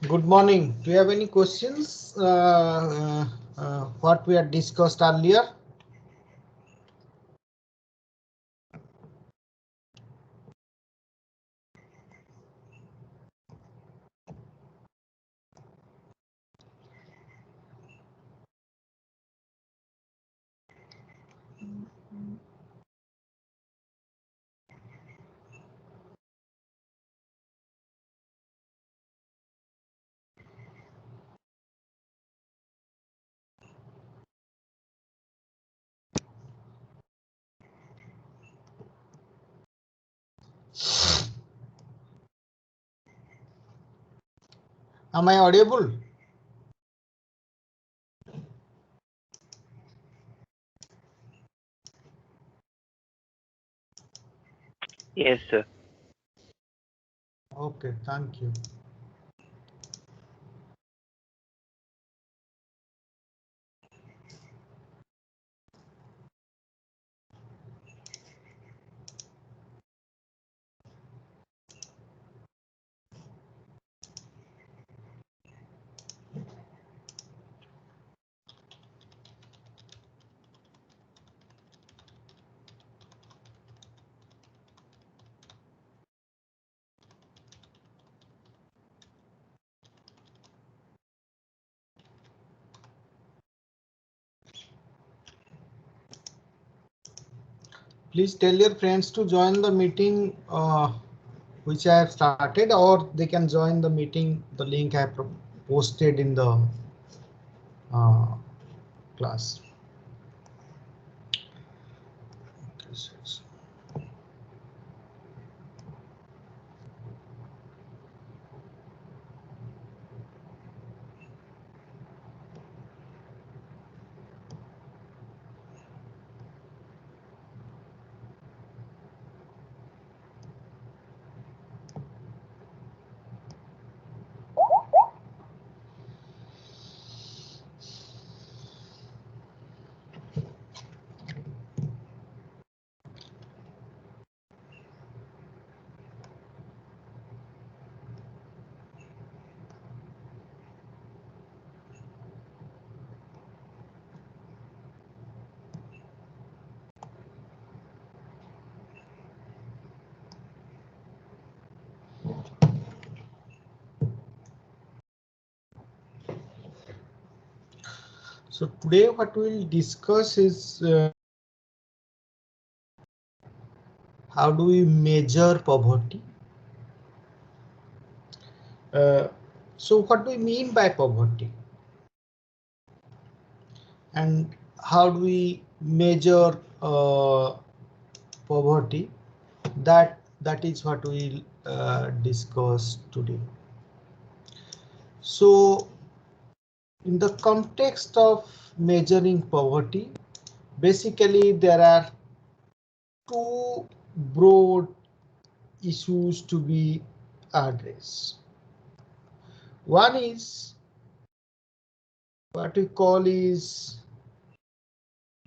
Good morning. Do you have any questions? What we had discussed earlier? Am I audible? Yes, sir. Okay, thank you. Please tell your friends to join the meeting which I have started, or they can join the meeting. The link I have posted in the uh, class. So today what we will discuss is how do we measure poverty? So what do we mean by poverty? And how do we measure poverty? That is what we'll discuss today. So in the context of measuring poverty, basically there are two broad issues to be addressed. One is what we call is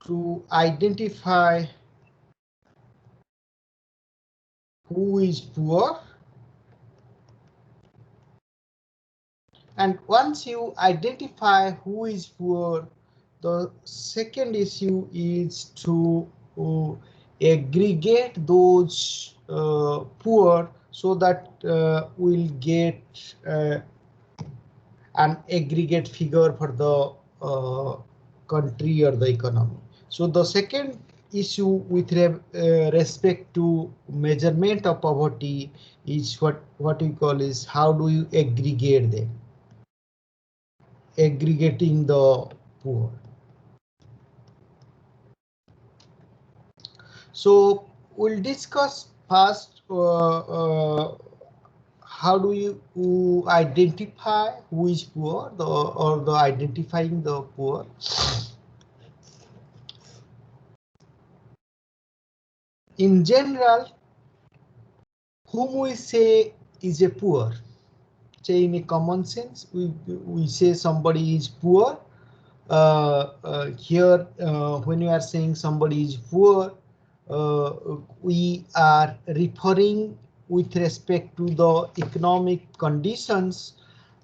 to identify who is poor, and once you identify who is poor, the second issue is to aggregate those poor so that we'll get an aggregate figure for the country or the economy. So the second issue with respect to measurement of poverty is what we call is how do you aggregate them, aggregating the poor. So we'll discuss first how do you identify who is poor, or the identifying the poor. In general, whom we say is a poor, say in a common sense, we say somebody is poor. Here, when you are saying somebody is poor, we are referring with respect to the economic conditions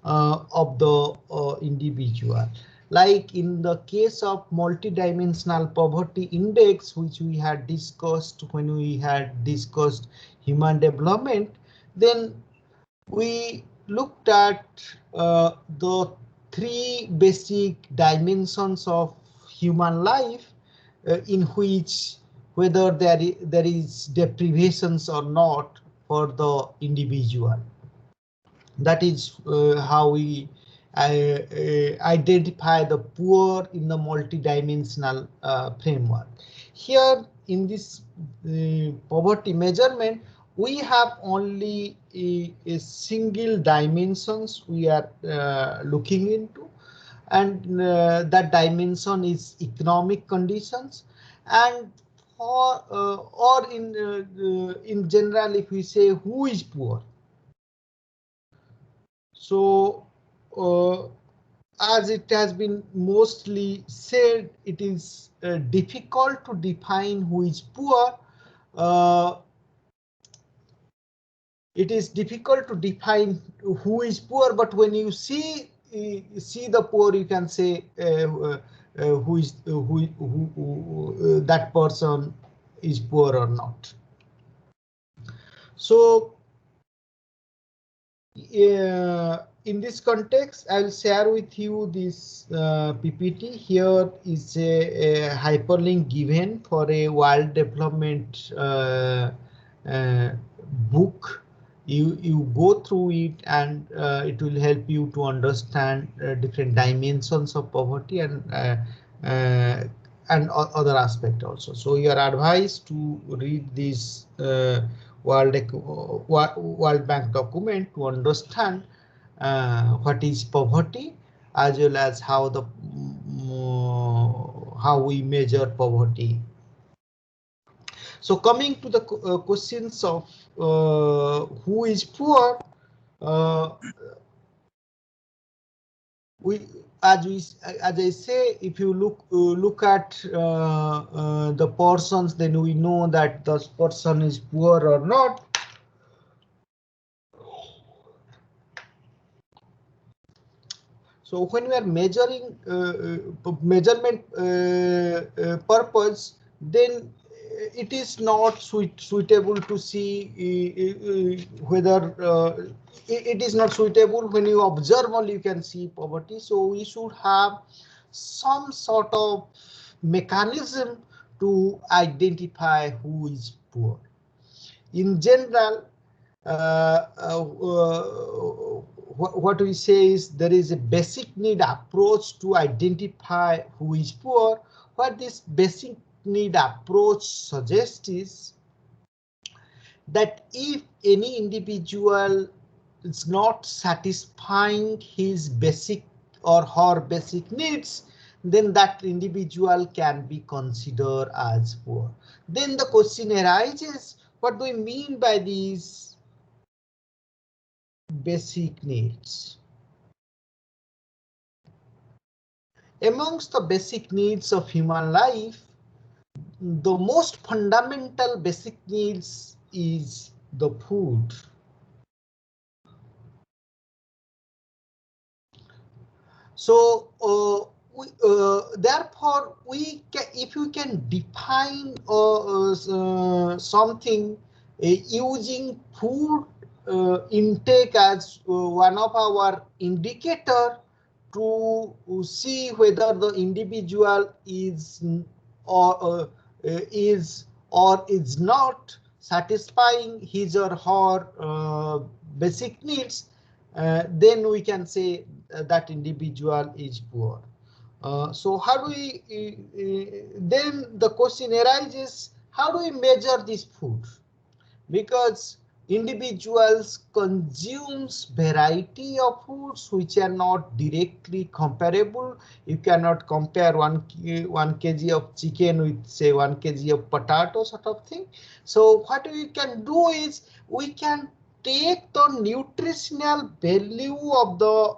of the individual. Like in the case of multidimensional poverty index, which we had discussed when we had discussed human development, then we looked at the three basic dimensions of human life, in which whether there is deprivations or not for the individual. That is how we identify the poor in the multidimensional framework. Here in this poverty measurement, we have only a single dimensions we are looking into, and that dimension is economic conditions. And for or in general, if we say who is poor, so as it has been mostly said, it is difficult to define who is poor. Uh, it is difficult to define who is poor, but when you see the poor, you can say who is that person is poor or not. So in this context, I'll share with you this PPT. Here is a hyperlink given for a world development book. You go through it, and it will help you to understand different dimensions of poverty and other aspect also. So you are advised to read this World Bank document to understand what is poverty, as well as how we measure poverty. So coming to the questions of who is poor, as I say, if you look at the persons, then we know that the person is poor or not. So when we are measuring measurement purpose, then it is not suitable to see whether it is not suitable when you observe only you can see poverty. So we should have some sort of mechanism to identify who is poor. In general, what we say is there is a basic need approach to identify who is poor. What this basic need approach suggests is that if any individual is not satisfying his basic or her basic needs, then that individual can be considered as poor. Then the question arises, what do we mean by these basic needs? Amongst the basic needs of human life, the most fundamental basic needs is the food. So therefore, if we can define something using food intake as one of our indicator to see whether the individual is is not satisfying his or her basic needs, then we can say that individual is poor. So how do we then the question arises, how do we measure this food? Because individuals consumes variety of foods which are not directly comparable. You cannot compare 1 kg of chicken with say 1 kg of potato sort of thing. So what we can do is we can take the nutritional value of the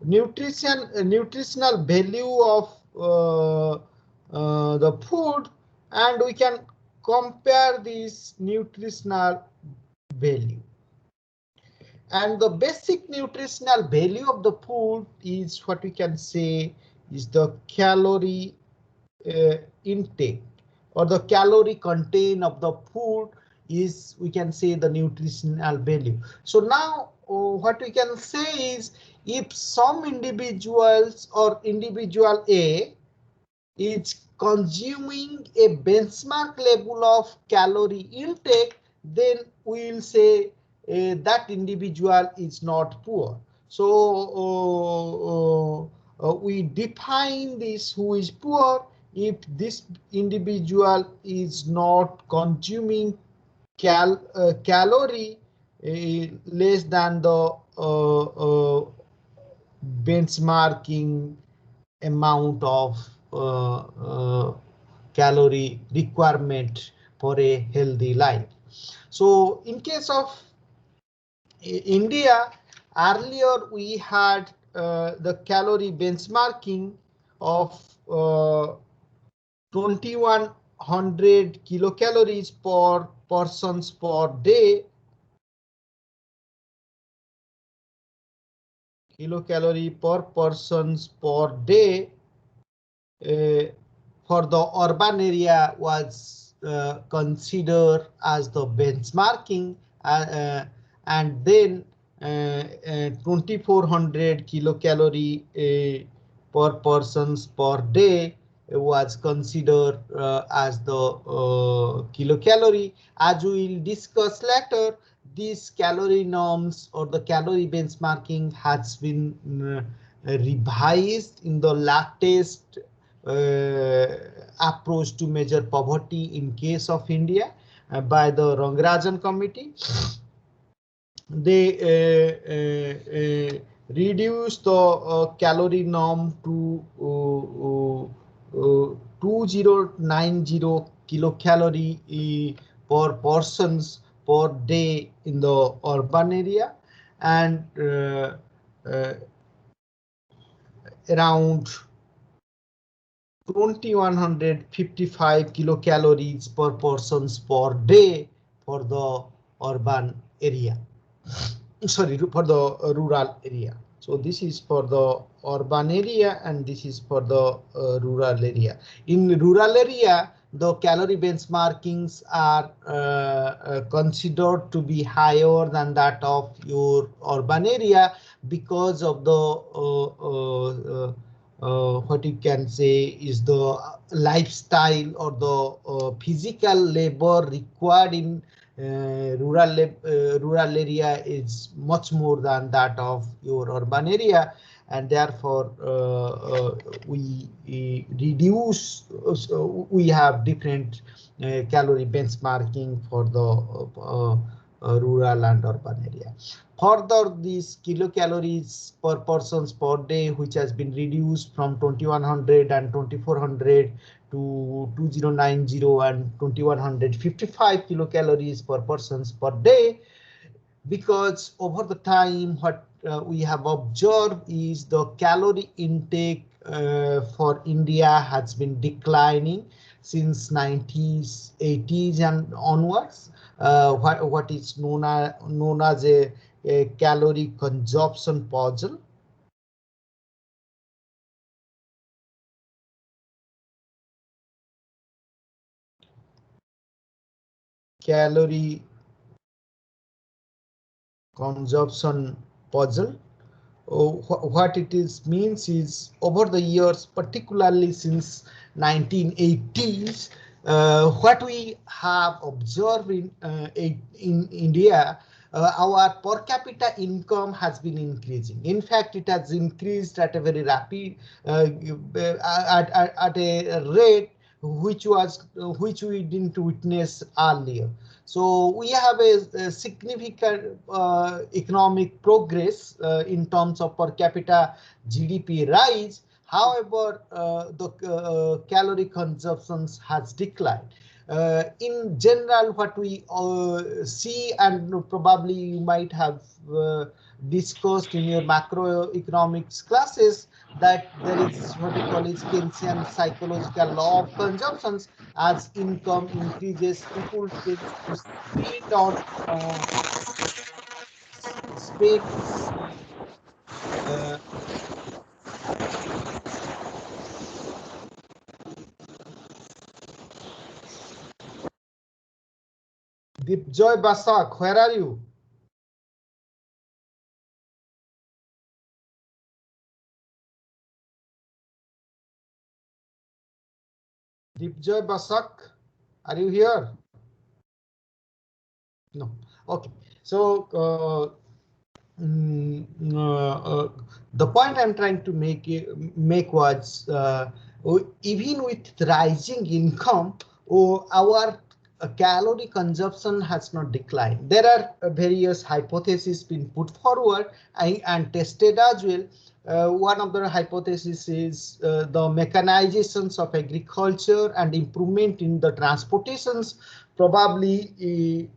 nutritional value of the food, and we can compare this nutritional value. And the basic nutritional value of the food is what we can say is the calorie intake, or the calorie content of the food is, we can say, the nutritional value. So now what we can say is, if some individuals or individual A is consuming a benchmark level of calorie intake, then we will say that individual is not poor. So we define this who is poor if this individual is not consuming calorie less than the benchmarking amount of calorie requirement for a healthy life. So in case of India, earlier we had the calorie benchmarking of 2100 kilocalories per persons per day, kilocalorie per persons per day. For the urban area was considered as the benchmarking, and then 2400 kilocalorie per persons per day was considered as the kilocalorie. As we will discuss later, these calorie norms or the calorie benchmarking has been revised in the latest approach to measure poverty in case of India by the Regression committee. They reduced the calorie norm to 2090 kilocalorie per persons per day in the urban area, and around 2155 kilocalories per persons per day for the urban area. Sorry, for the rural area. So this is for the urban area and this is for the rural area. In rural area, the calorie benchmarkings are considered to be higher than that of your urban area because of the what you can say is the lifestyle or the physical labor required in rural area is much more than that of your urban area, and therefore we reduce. So we have different calorie benchmarking for the rural and urban area. Further, these kilocalories per persons per day, which has been reduced from 2100 and 2400 to 2090 and 2155 kilocalories per persons per day, because over the time what we have observed is the calorie intake for India has been declining since 90s, 80s and onwards. What is known as a calorie consumption puzzle. Calorie consumption puzzle. What it is means is, over the years, particularly since 1980s, what we have observed in India, our per capita income has been increasing. In fact, it has increased at a very rapid, at a rate which we didn't witness earlier. So we have a significant economic progress in terms of per capita GDP rise. However, the calorie consumption has declined. In general, what we see, and probably you might have discussed in your macroeconomics classes, that there is what we call is Keynesian psychological law of consumptions. As income increases, people tend to spend on respect Dipjoy Basak, where are you? Dipjoy Basak, are you here? No. Okay. So the point I'm trying to make was even with rising income, our calorie consumption has not declined. There are various hypotheses being put forward and tested as well. One of the hypotheses is the mechanizations of agriculture and improvement in the transportations probably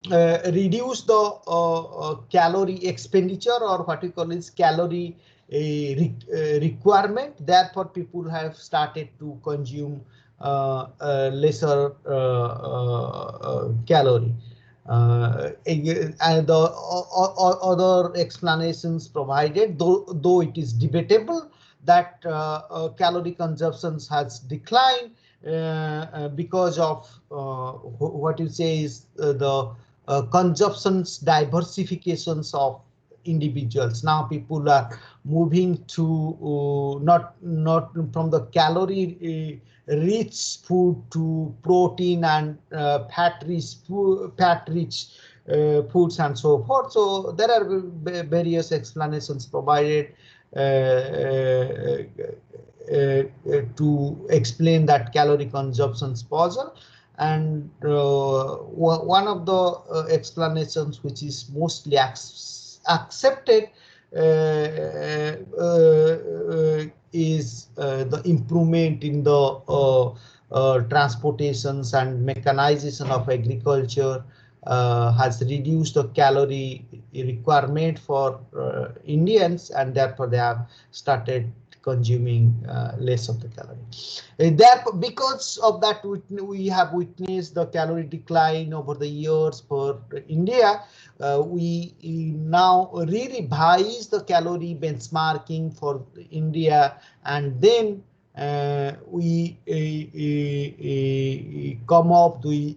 reduce the calorie expenditure, or what we call is calorie requirement. Therefore, people have started to consume lesser calorie. And the other explanations provided, though it is debatable, that calorie consumption has declined because of what you say is the consumptions diversifications of individuals. Now people are moving to not from the calorie rich food to protein and fat rich foods and so forth. So there are various explanations provided to explain that calorie consumption's puzzle. And one of the explanations which is mostly accepted is the improvement in the transportations and mechanization of agriculture has reduced the calorie requirement for Indians, and therefore they have started consuming less of the calorie. Because of that, we have witnessed the calorie decline over the years for India. We now revise the calorie benchmarking for India, and then we come up with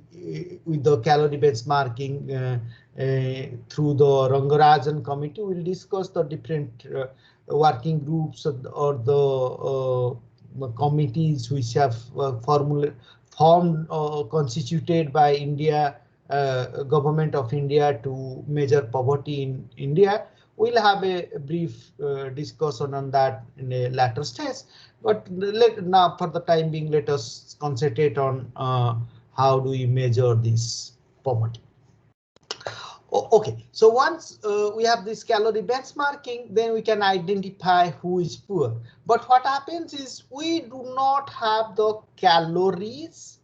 the calorie benchmarking through the Rangarajan committee. We'll discuss the different working groups or the committees which have formed constituted by India, government of India to measure poverty in India. We'll have a brief discussion on that in a later stage. But now, for the time being, let us concentrate on how do we measure this poverty. Okay, so once we have this calorie benchmarking, then we can identify who is poor. But what happens is we do not have the calories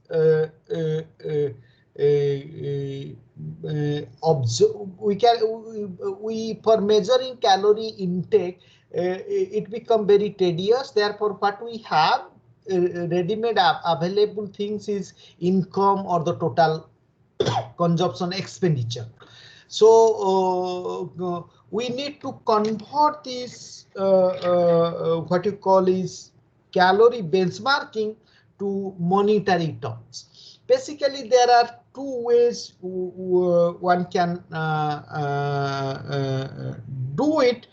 for measuring calorie intake, it become very tedious. Therefore, what we have ready-made available things is income or the total consumption expenditure. So we need to convert this what you call is calorie benchmarking to monetary terms. Basically, there are two ways one can do it.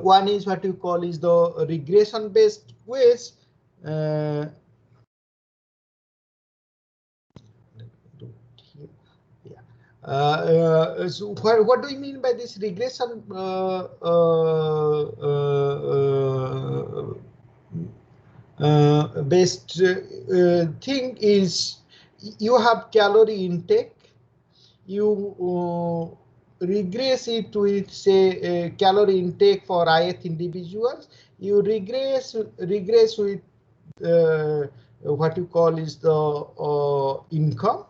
One is what you call is the regression based ways. So what do you mean by this regression based thing is you have calorie intake, you regress it with say calorie intake for ith individuals, you regress with what you call is the income,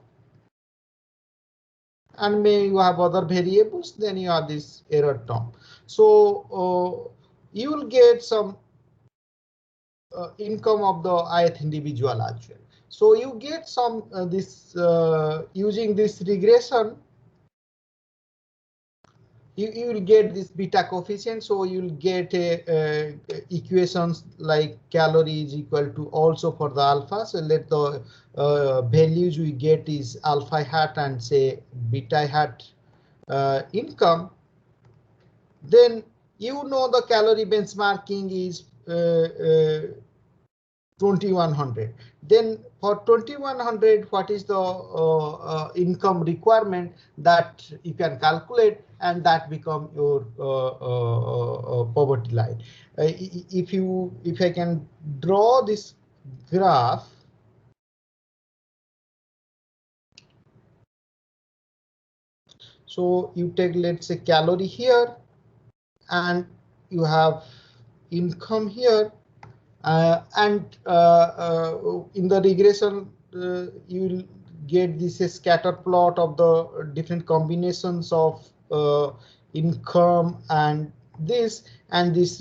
and may you have other variables, then you have this error term. So you will get some income of the ith individual as well. So you get some this using this regression. you will get this beta coefficient, so you'll get equations like calorie is equal to also for the alpha. So let the values we get is alpha hat and say beta hat income. Then you know the calorie benchmarking is 2100. Then for 2100, what is the income requirement that you can calculate, and that become your poverty line. If I can draw this graph, so you take, let's say, calorie here, and you have income here. And in the regression, you will get this scatter plot of the different combinations of income and this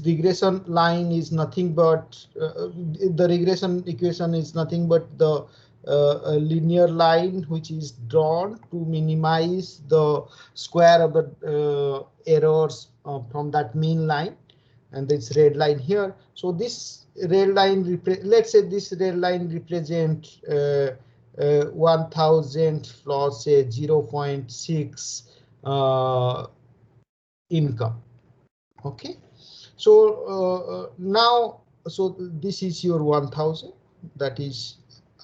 regression line is nothing but the regression equation is nothing but the a linear line which is drawn to minimize the square of the errors from that mean line, and this red line here. So this red line, let's say this red line represent 1000 plus say 0.6 income. Okay, so now, so this is your 1000, that is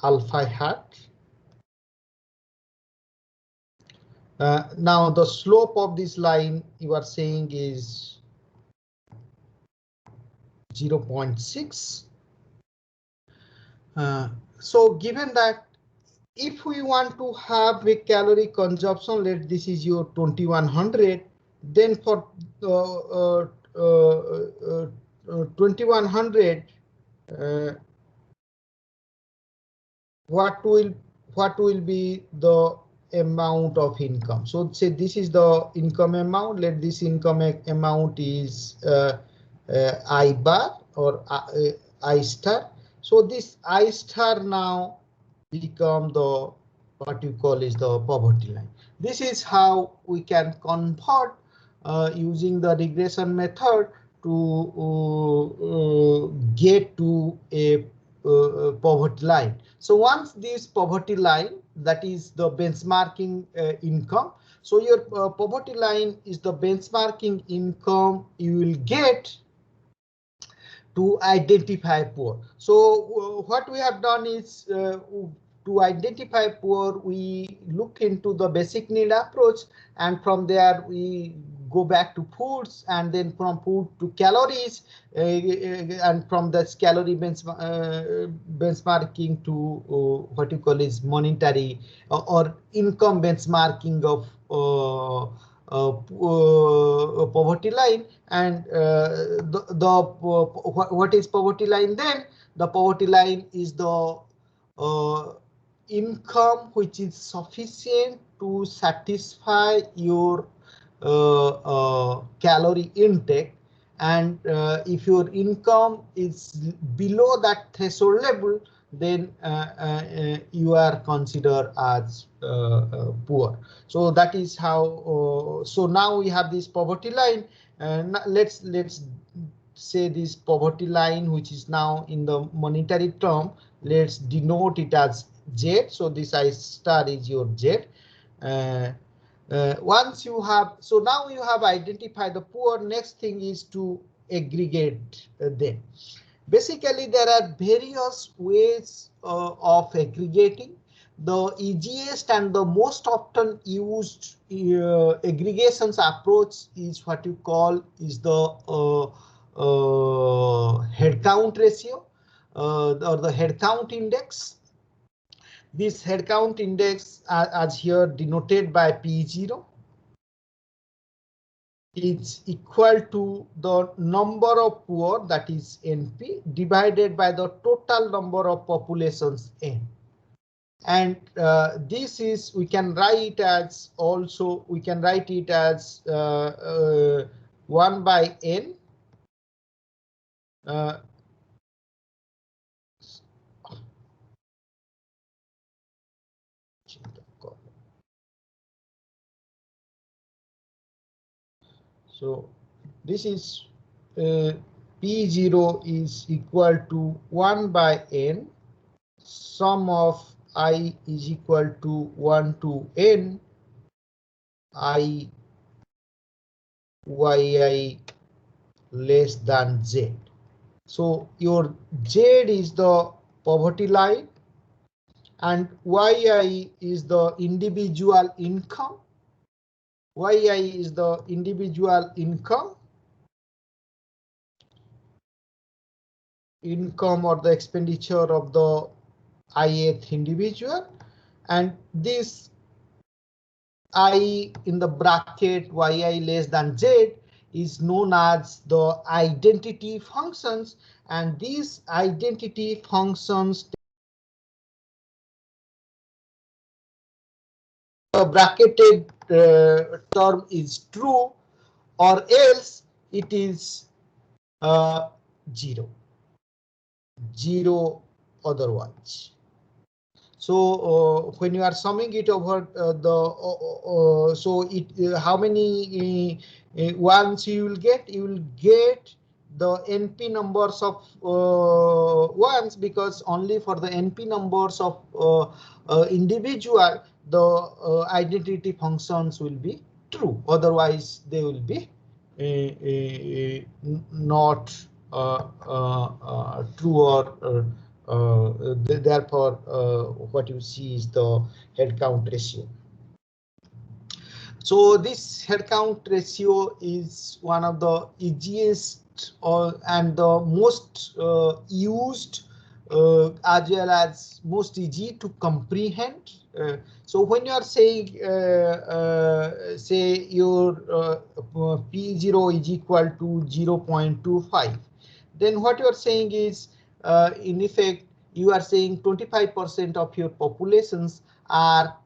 alpha hat. Now the slope of this line you are saying is 0.6. So given that if we want to have a calorie consumption, let this is your 2100, then for 2100, what will be the amount of income? So say this is the income amount. Let this income amount is I bar or I star. So this I star now become the what you call is the poverty line. This is how we can convert using the regression method to get to a poverty line. So once this poverty line, that is the benchmarking income. So your poverty line is the benchmarking income you will get to identify poor. So what we have done is to identify poor, we look into the basic need approach, and from there we go back to foods, and then from food to calories, and from this calorie benchmarking to what you call is monetary or income benchmarking of poverty line. And what is poverty line then? The poverty line is the income which is sufficient to satisfy your calorie intake, and if your income is below that threshold level, then you are considered as poor. So that is how. So now we have this poverty line, and let's say this poverty line, which is now in the monetary term, let's denote it as Z. So this I star is your Z. Once you have, so now you have identified the poor, next thing is to aggregate them. Basically, there are various ways of aggregating. The easiest and the most often used aggregations approach is what you call is the head count ratio or the head count index. This head count index, as here denoted by P0, is equal to the number of poor, that is NP, divided by the total number of populations N. And this is, we can write as also, we can write it as 1 by N So this is P0 is equal to 1 by n, sum of I is equal to 1 to n, I yi less than z. So your z is the poverty line and yi is the individual income. Yi is the individual income or the expenditure of the ith individual, and this I in the bracket yi less than z is known as the identity functions, and these identity functions, the bracketed term is true, or else it is 0 otherwise. So when you are summing it over so it how many ones you will get? You will get the NP numbers of ones, because only for the NP numbers of individual the identity functions will be true. Otherwise, they will be not true, or therefore what you see is the head count ratio. So this head count ratio is one of the easiest and the most used as well as most easy to comprehend. So when you are saying say your P0 is equal to 0.25, then what you are saying is in effect you are saying 25% of your populations are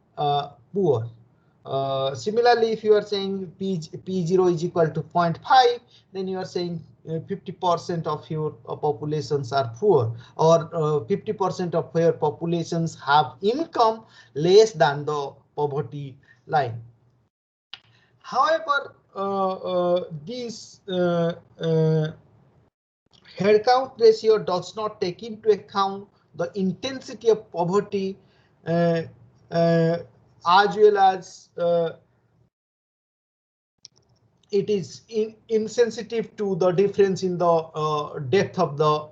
poor. Similarly, if you are saying P0 is equal to 0.5, then you are saying 50% of your populations are poor, or 50% of your populations have income less than the poverty line. However, this head count ratio does not take into account the intensity of poverty as well as it is insensitive to the difference in the depth of the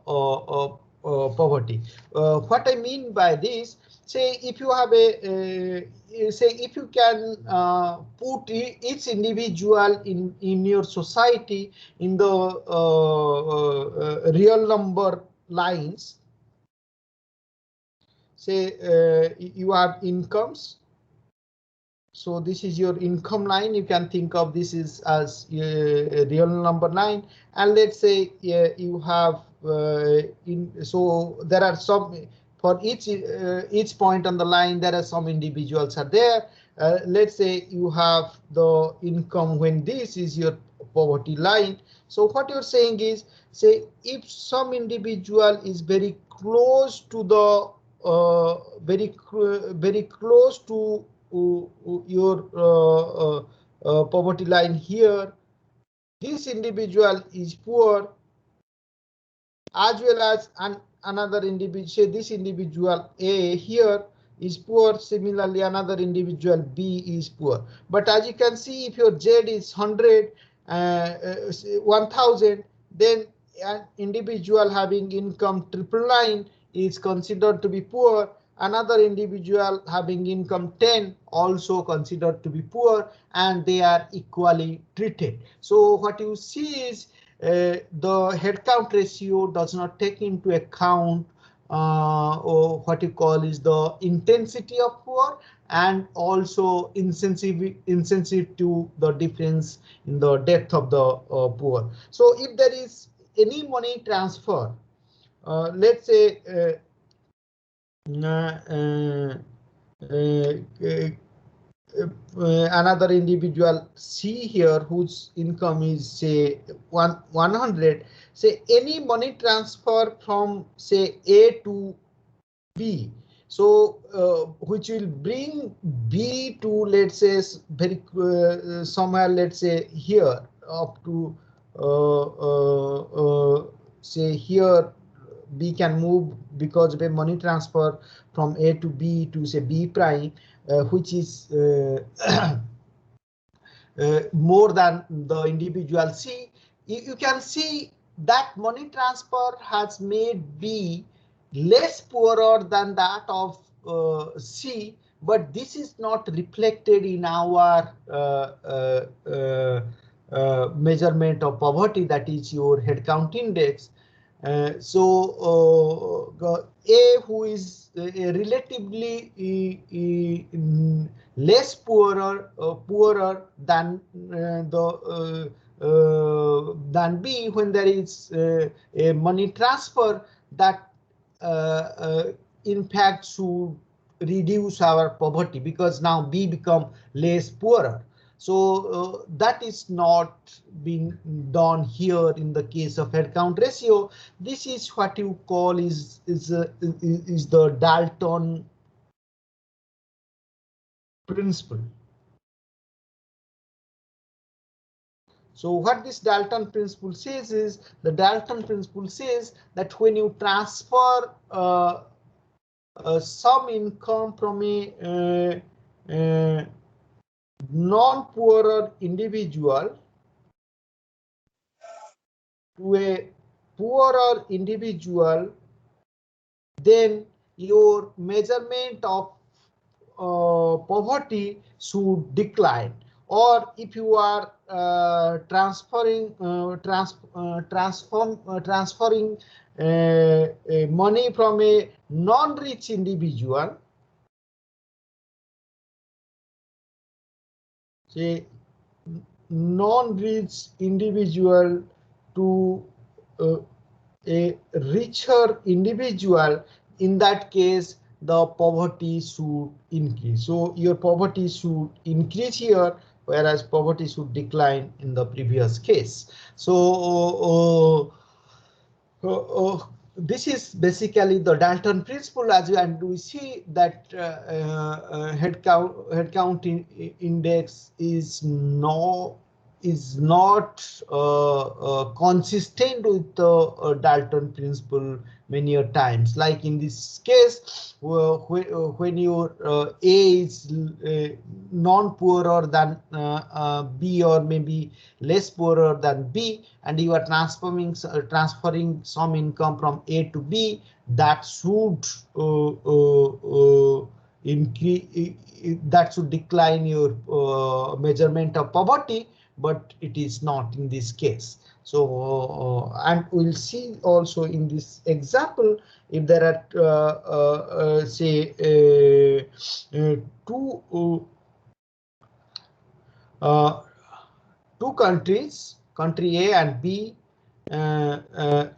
poverty. What I mean by this, say if you have say if you can put each individual in your society in the real number lines, say you have incomes. So this is your income line. You can think of this is as a real number line, and let's say you have so there are some for each point on the line there are some individuals are there. Let's say you have the income when this is your poverty line. So what you're saying is, say if some individual is very close to the very close to your poverty line here, this individual is poor, as well as another individual, say this individual A here is poor, similarly another individual B is poor. But as you can see, if your Z is 100, 1000, then an individual having income 999 is considered to be poor. Another individual having income 10 also considered to be poor, and they are equally treated. So what you see is the head count ratio does not take into account or what you call is the intensity of poor, and also insensitive to the difference in the depth of the poor. So if there is any money transfer, let's say another individual C here whose income is say 100, say any money transfer from say A to B, so which will bring B to, let's say, very somewhere, let's say here, up to say here B can move because of a money transfer from A to B to say B prime, which is more than the individual C. You can see that money transfer has made B less poorer than that of C, but this is not reflected in our measurement of poverty, that is your headcount index. A, who is relatively less poorer than than B, when there is a money transfer, that in fact should reduce our poverty, because now B become less poorer. So that is not being done here in the case of headcount ratio. This is what you call is the Dalton principle. So what this Dalton principle says is, the Dalton principle says that when you transfer some income from a non-poorer individual to a poorer individual, then your measurement of poverty should decline. Or if you are transferring money from a non-rich individual, say non-rich individual to a richer individual, in that case the poverty should increase. So your poverty should increase here, whereas poverty should decline in the previous case. So this is basically the Dalton principle, and we see that headcount index is not consistent with the Dalton principle many times. Like in this case, when your A is non-poorer than B, or maybe less poorer than B, and you are transferring some income from A to B, that should increase, that should decline your measurement of poverty, but it is not in this case. So and we'll see also in this example, if there are say two countries, country A and B,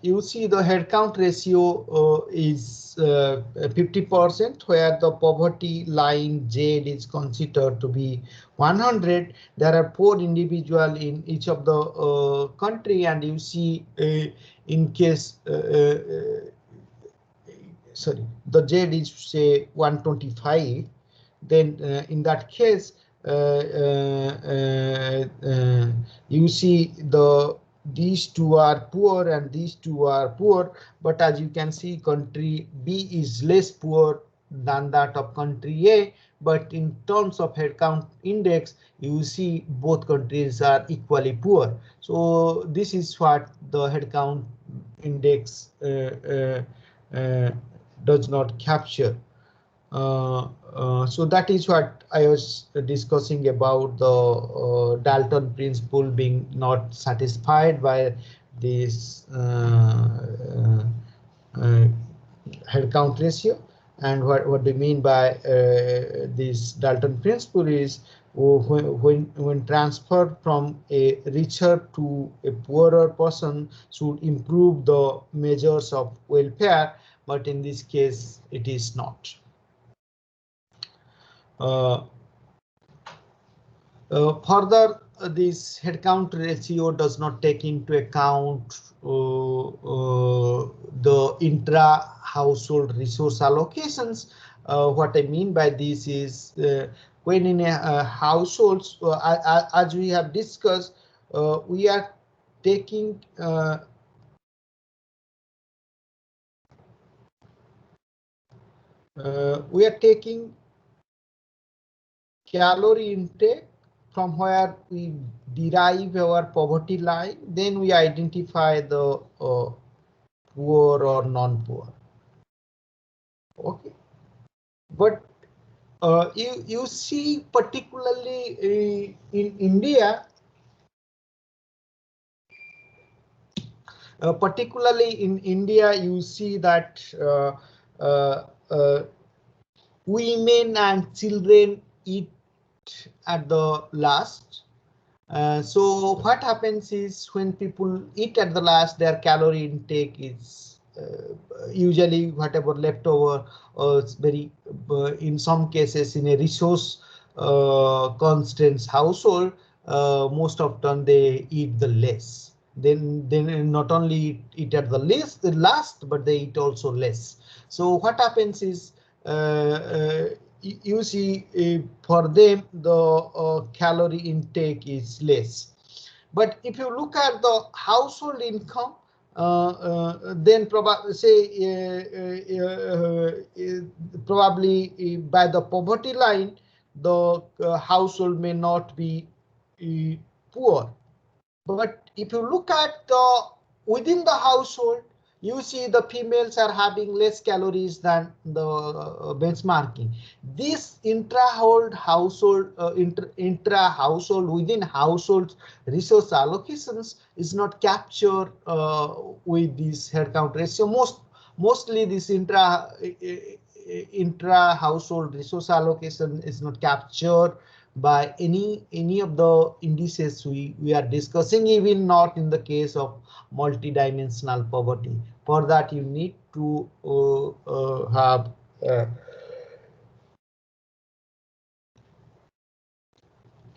you see the headcount ratio is 50%, where the poverty line Z is considered to be 100. There are 4 individuals in each of the country, and you see in case sorry, the Z is say 125, then in that case you see these two are poor and these two are poor, but as you can see, country B is less poor than that of country A, but in terms of headcount index, you see both countries are equally poor. So this is what the headcount index does not capture. So that is what I was discussing about the Dalton principle being not satisfied by this headcount ratio. And what they mean by this Dalton principle is, when transferred from a richer to a poorer person, should improve the measures of welfare, but in this case it is not. Further, this headcount ratio does not take into account the intra-household resource allocations. What I mean by this is, when in a household, as we have discussed, we are taking calorie intake from where we derive our poverty line, then we identify the poor or non-poor. Okay, but you see, particularly in India, you see that uh, uh, women and children eat at the last. So what happens is when people eat at the last, their calorie intake is usually whatever leftover, it's very in some cases in a resource constraints household, most often they eat the less. Then not only eat at the last, but they eat also less. So what happens is you see for them the calorie intake is less. But if you look at the household income, then probably say probably by the poverty line, the household may not be poor. But if you look at the within the household, you see the females are having less calories than the benchmarking. This intra household within household resource allocations is not captured with this head count ratio. Mostly this intra household resource allocation is not captured by any of the indices we are discussing, even not in the case of multidimensional poverty. For that you need to have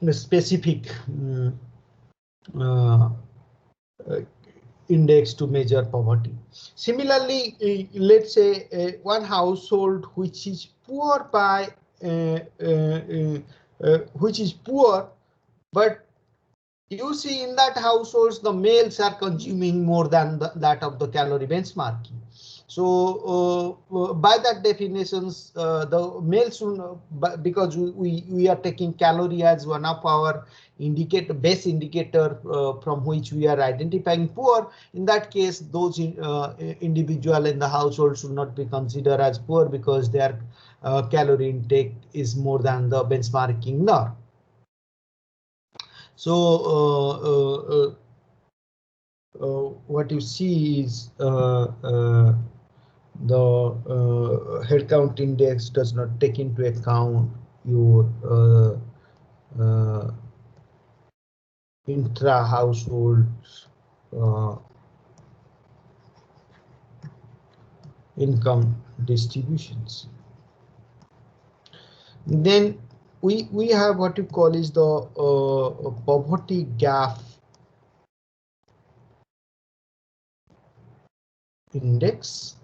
a specific uh, uh, index to measure poverty. Similarly, let's say one household which is poor by which is poor, but you see in that households the males are consuming more than that of the calorie benchmarking. So by that definitions, the males should, because we are taking calorie as one of our base indicator from which we are identifying poor. In that case, those individual in the household should not be considered as poor because their calorie intake is more than the benchmarking norm. So what you see is the head count index does not take into account your intra household income distributions. Then we have what you call is the poverty gap index.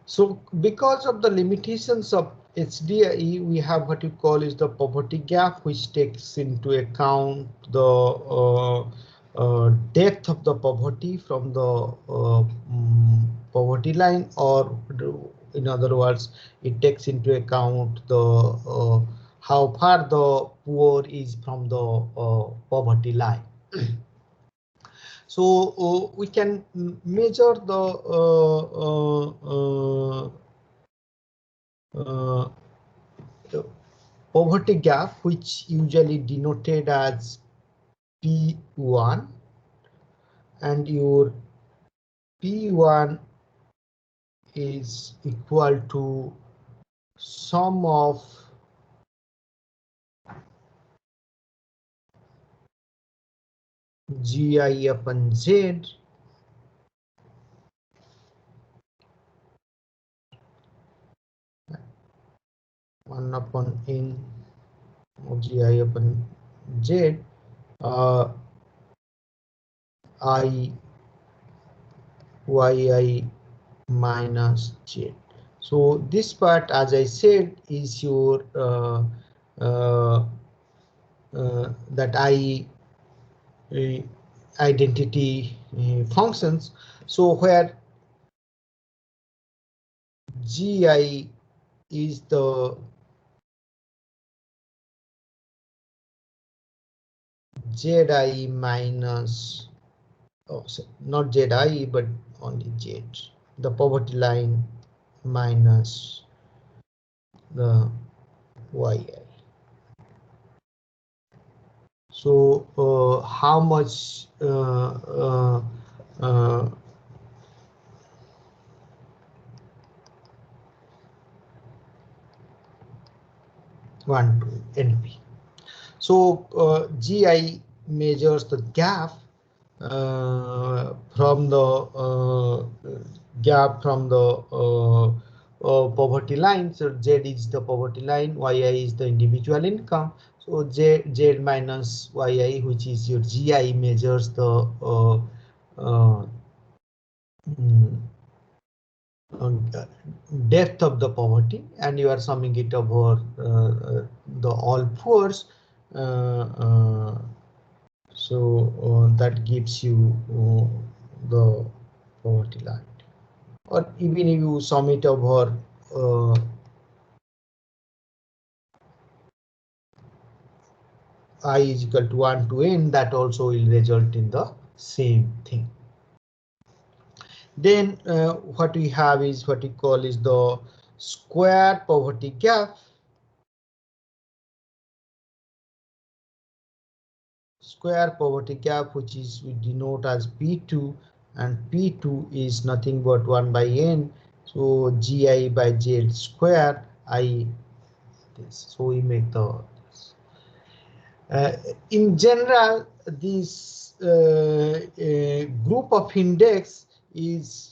So because of the limitations of HDIE, we have what you call is the poverty gap, which takes into account the depth of the poverty from the poverty line, or in other words, it takes into account the how far the poor is from the poverty line. So we can measure the poverty gap, which usually denoted as P1, and your P1 is equal to sum of gi upon z 1 upon n of gi upon z I yi minus z. So this part, as I said, is your that identity functions. So where gi is the zi minus, oh, not zi, but only z, the poverty line minus the yi. So how much 1 to NP. So GI measures the gap from the poverty line. So Z is the poverty line, YI is the individual income. So Z minus YI, which is your GI, measures the depth of the poverty, and you are summing it over the all poors. So that gives you the poverty line. Or even if you sum it over I is equal to 1 to n, that also will result in the same thing. Then what we have is what we call is the square poverty gap. Square poverty gap, which is we denote as P2, and P2 is nothing but 1 by n. So GI by Z square I this. So we make the in general, this group of index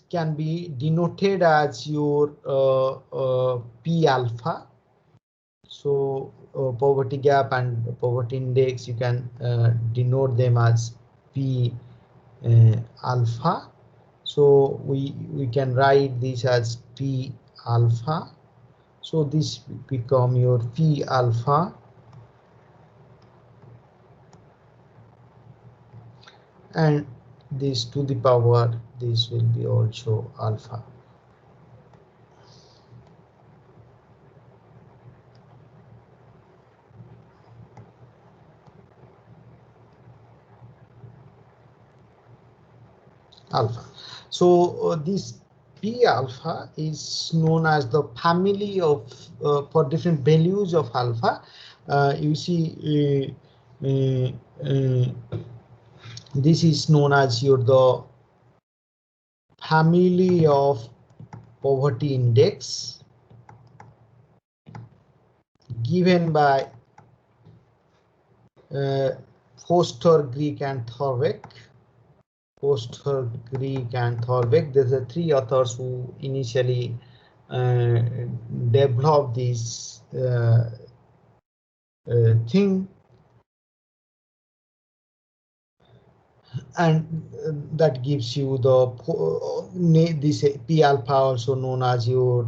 can be denoted as your P alpha. So poverty gap and poverty index, you can denote them as P alpha. So we can write this as P alpha. So this become your P alpha, and this to the power, this will be also alpha. Alpha. So this P alpha is known as the family of for different values of alpha. You see, this is known as your the family of poverty index given by Foster, Greek, and Thorbeck. Foster, Greek, and Thorbeck. There's the three authors who initially developed this thing, and that gives you the this P alpha, also known as your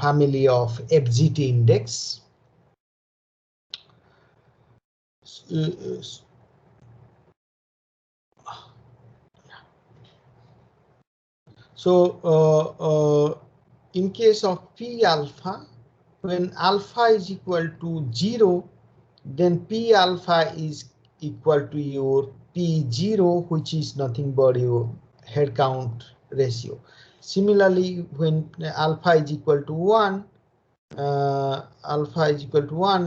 family of FGT index. So in case of P alpha, when alpha is equal to 0, then P alpha is equal to your P0, which is nothing but your head count ratio. Similarly, when alpha is equal to 1,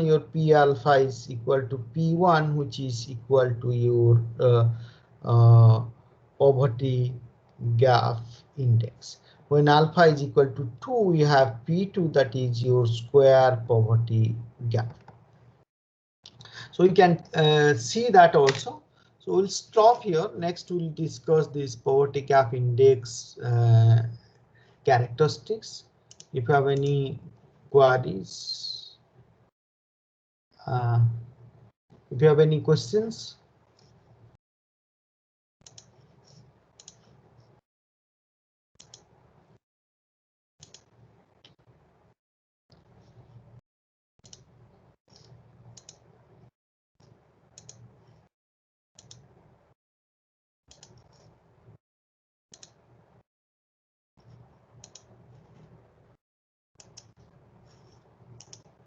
your P alpha is equal to P1, which is equal to your poverty gap index. When alpha is equal to 2, we have P2, that is your square poverty gap. So you can see that also. So we'll stop here. Next, we'll discuss this poverty gap index characteristics. If you have any queries, if you have any questions.